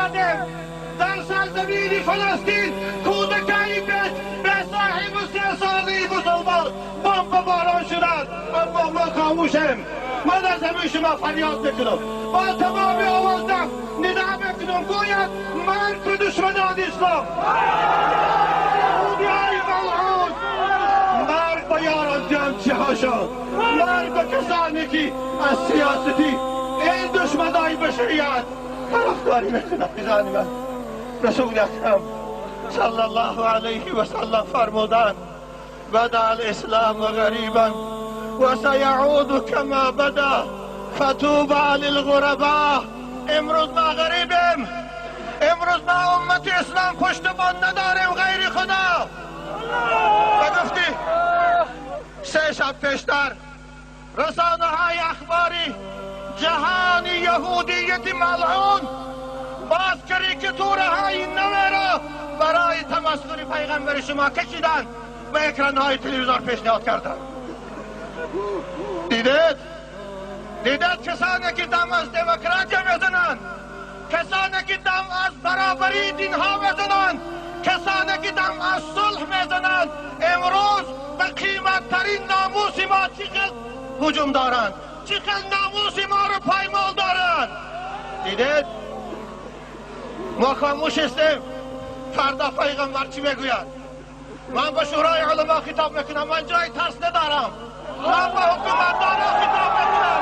کردیم در سرزمین فلسطین کودتایی به صاحب 3 ساله مسلمان بمباران شدند، اما ما خاموشیم. من از همه شما فریاد میکنم، با تمام آوازم ندا میکنم، گوید مرگ به دشمنان اسلام، یهودیای ملعون، مرگ به یاران جمچی ها شد، مرگ به کسانی که از سیاستی این دشمنای بشریت طرفداری میکنند. میزانی من رسول اکرم صلی الله علیه و سلم فرمودند بدا الاسلام غریبا و سیعود کما بدا فتوبى للغرباء. امروز ما غریبیم، امروز ما امت اسلام پشتبان نداریم غیر خدا. و گفتی 3 شب پیشتر رسانه های اخباری جهانی یهودیت ملعون باز کریکاتورهای نوه را برای تمسخر پیغمبر شما کشیدن و اکرانهای تلویزیون پیشنهاد کردند. دیدید کسانی که دم از دموکراسی میزنند، کسانی که دم از برابری دینها میزنند، کسانی که دم از صلح میزنند، امروز به قیمتترین ناموس ما چقدر هجوم دارند، چقدر ناموس ما رو پایمال دارند. دیدید؟ ما خاموش هستیم. فردا پیغمبر چی میگوید؟ من به شورای علما خطاب میکنم، من جای ترس ندارم. من به حکومتدارا خطاب میکنم.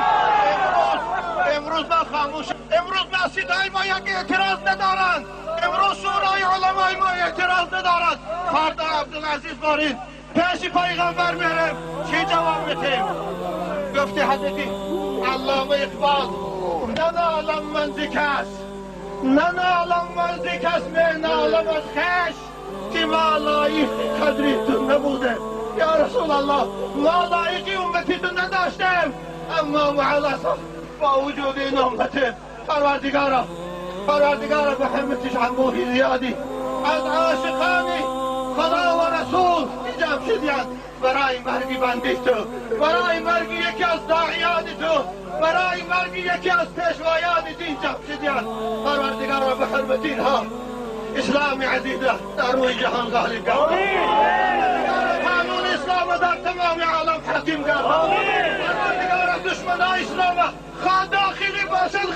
امروز ما خاموش، امروز مسجدهای ما یک اعتراض ندارند، امروز شورای علمای ما اعتراض ندارند. فردا عبدالعزیز بارید پیش پیغمبر میریم، چی جواب میتیم؟ گفتی حضرتی علامه اقبال ننالم من زکس، ننالم من زکس، می نالم از خش که ما لایق قدریتون نبوده. یا رسول الله ما لایقی امتیتون نداشتیم، اما معلصف با وجود این امت پروردگارا به حرمتش انبوهی زیادی از عاشقان خدا و رسول جمع شدیند برای مرگ بندی تو، برای مرگ یکی از داعیان تو، برای مرگ یکی از پیشوایان دین جمع شدیند. پروردگارا به حرمت اینها اسلام عزیز در روی جهان غالب گرد، قانون اسلام در تمام عالم حاکم گرد. پروردگارا دشمنان اسلام خواه داخلی باشد